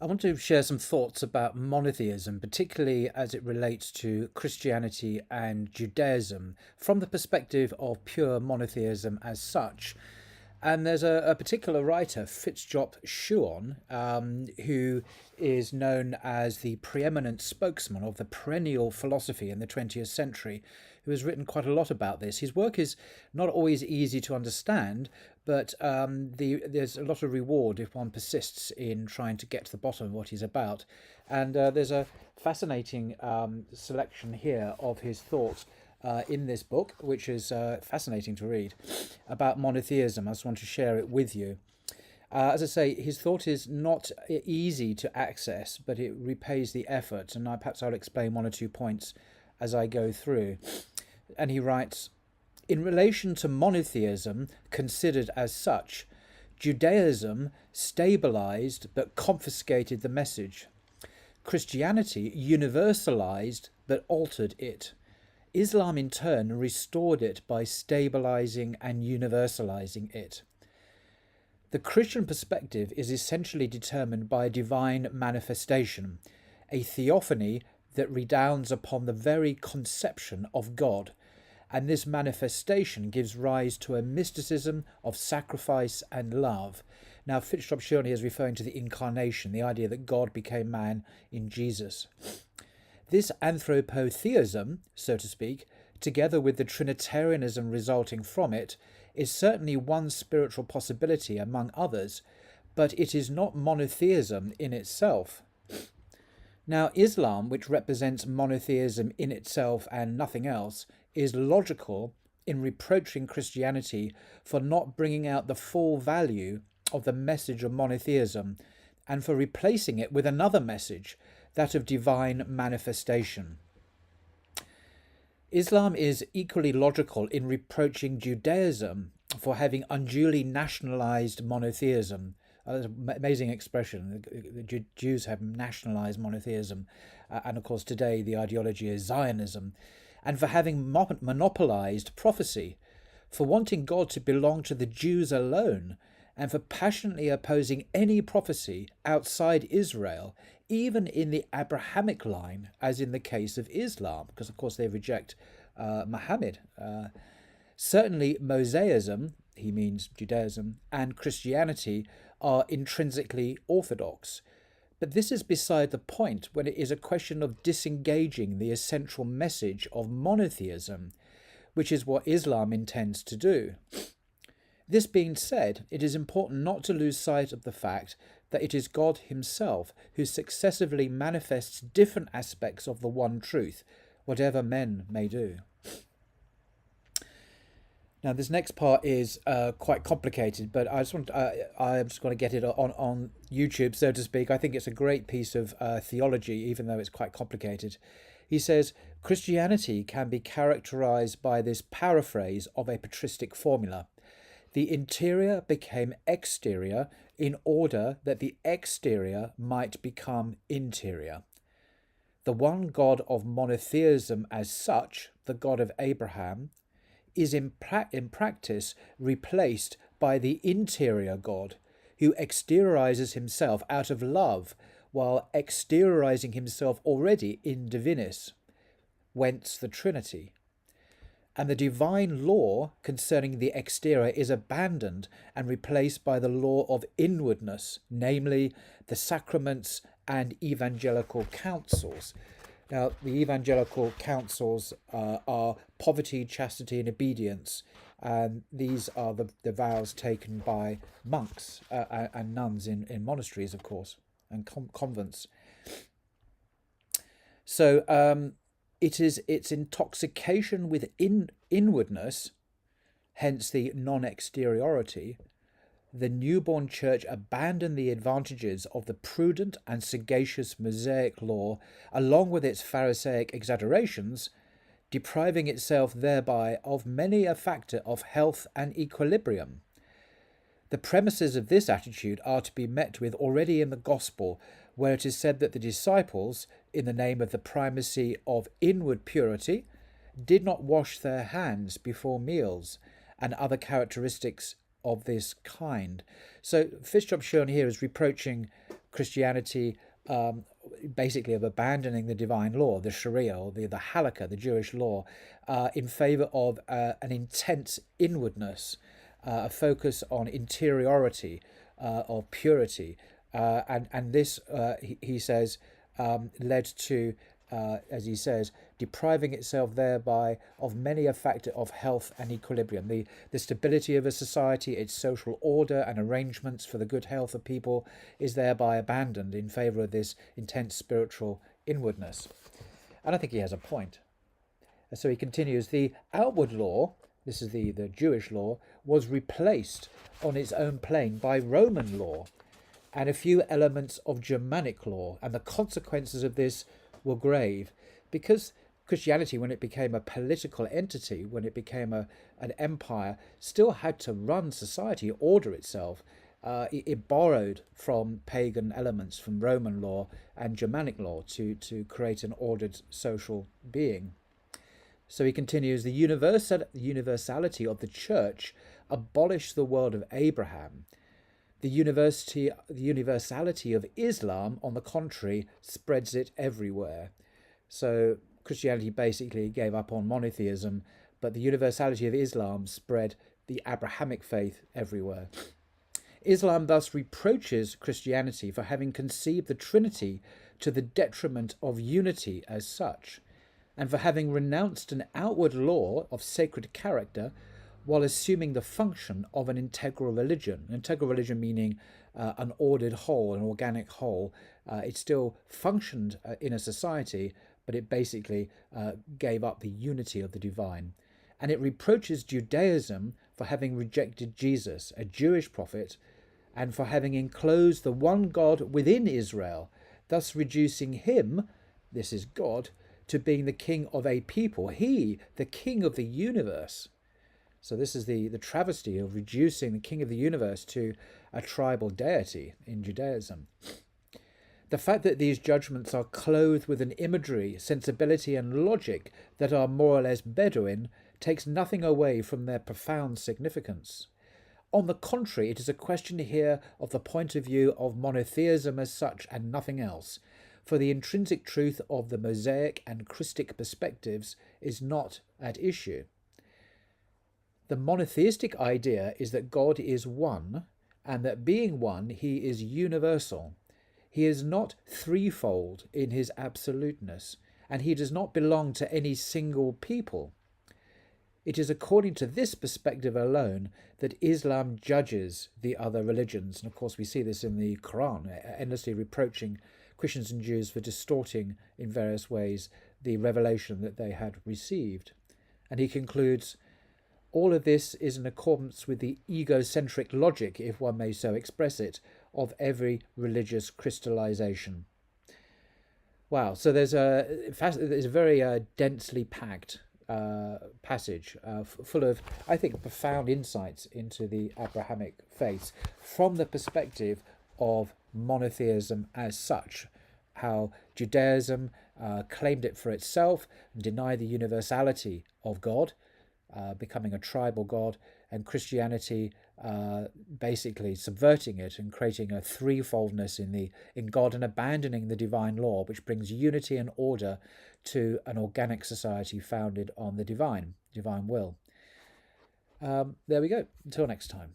I want to share some thoughts about monotheism, particularly as it relates to Christianity and Judaism, from the perspective of pure monotheism as such. And there's a particular writer, Frithjof Schuon, who is known as the preeminent spokesman of the perennial philosophy in the 20th century, who has written quite a lot about this. His work is not always easy to understand, but there's a lot of reward if one persists in trying to get to the bottom of what he's about. And there's a fascinating selection here of his thoughts in this book, which is fascinating to read, about monotheism. I just want to share it with you. As I say, his thought is not easy to access, but it repays the effort, and perhaps I'll explain one or two points as I go through. And he writes, in relation to monotheism, considered as such, Judaism stabilized but confiscated the message. Christianity universalized but altered it. Islam in turn restored it by stabilizing and universalizing it. The Christian perspective is essentially determined by a divine manifestation, a theophany that redounds upon the very conception of God, and this manifestation gives rise to a mysticism of sacrifice and love. Now, Frithjof Schuon is referring to the incarnation, the idea that God became man in Jesus. This anthropotheism, so to speak, together with the Trinitarianism resulting from it, is certainly one spiritual possibility among others, but it is not monotheism in itself. Now, Islam, which represents monotheism in itself and nothing else, is logical in reproaching Christianity for not bringing out the full value of the message of monotheism and for replacing it with another message, that of divine manifestation. Islam is equally logical in reproaching Judaism for having unduly nationalized monotheism. That's an amazing expression. The Jews have nationalized monotheism. And of course, today the ideology is Zionism. And for having monopolized prophecy, for wanting God to belong to the Jews alone, and for passionately opposing any prophecy outside Israel, even in the Abrahamic line, as in the case of Islam, because of course they reject Muhammad. Certainly Mosaism, he means Judaism, and Christianity are intrinsically orthodox. But this is beside the point when it is a question of disengaging the essential message of monotheism, which is what Islam intends to do. This being said, it is important not to lose sight of the fact that it is God himself who successively manifests different aspects of the one truth, whatever men may do. Now, this next part is quite complicated, but I'm just going to get it on YouTube, so to speak. I think it's a great piece of theology, even though it's quite complicated. He says, Christianity can be characterized by this paraphrase of a patristic formula. The interior became exterior in order that the exterior might become interior. The one God of monotheism as such, the God of Abraham, is in practice replaced by the interior God, who exteriorizes himself out of love while exteriorizing himself already in divinis, whence the Trinity. And the divine law concerning the exterior is abandoned and replaced by the law of inwardness, namely the sacraments and evangelical counsels. Now, the evangelical counsels are poverty, chastity, and obedience. And these are the vows taken by monks and nuns in monasteries, of course, and convents. So its intoxication with inwardness, hence the non-exteriority. The newborn church abandoned the advantages of the prudent and sagacious Mosaic law, along with its Pharisaic exaggerations, depriving itself thereby of many a factor of health and equilibrium. The premises of this attitude are to be met with already in the Gospel, where it is said that the disciples, in the name of the primacy of inward purity, did not wash their hands before meals, and other characteristics of this kind. So Frithjof Schuon here is reproaching Christianity, basically of abandoning the divine law, the Sharia, or the Halakha, the Jewish law, in favor of an intense inwardness, a focus on interiority, of purity. And this, he says, led to, as he says, depriving itself thereby of many a factor of health and equilibrium. The stability of a society, its social order and arrangements for the good health of people is thereby abandoned in favour of this intense spiritual inwardness. And I think he has a point. And so he continues, the outward law, this is the Jewish law, was replaced on its own plane by Roman law and a few elements of Germanic law, and the consequences of this were grave, because Christianity, when it became a political entity, when it became an empire, still had to run society, order itself. It borrowed from pagan elements, from Roman law and Germanic law, to create an ordered social being. So he continues, the universality of the church abolished the world of Abraham. The universality of Islam, on the contrary, spreads it everywhere. So Christianity basically gave up on monotheism, but the universality of Islam spread the Abrahamic faith everywhere. Islam thus reproaches Christianity for having conceived the Trinity to the detriment of unity as such, and for having renounced an outward law of sacred character while assuming the function of an integral religion. An integral religion meaning an ordered whole, an organic whole. It still functioned in a society, but it basically gave up the unity of the divine. And it reproaches Judaism for having rejected Jesus, a Jewish prophet, and for having enclosed the one God within Israel, thus reducing him, this is God, to being the king of a people, he, the king of the universe. So this is the travesty of reducing the king of the universe to a tribal deity in Judaism. The fact that these judgments are clothed with an imagery, sensibility and logic that are more or less Bedouin takes nothing away from their profound significance. On the contrary, it is a question here of the point of view of monotheism as such and nothing else, for the intrinsic truth of the Mosaic and Christic perspectives is not at issue. The monotheistic idea is that God is one, and that being one, he is universal. He is not threefold in his absoluteness, and he does not belong to any single people. It is according to this perspective alone that Islam judges the other religions. And of course we see this in the Quran, endlessly reproaching Christians and Jews for distorting in various ways the revelation that they had received. And he concludes, all of this is in accordance with the egocentric logic, if one may so express it, of every religious crystallization. Wow, so there's a very densely packed passage full of, I think, profound insights into the Abrahamic faith from the perspective of monotheism as such, how Judaism claimed it for itself and denied the universality of God, becoming a tribal God, and Christianity basically subverting it and creating a threefoldness in God and abandoning the divine law, which brings unity and order to an organic society founded on the divine will. There we go. Until next time.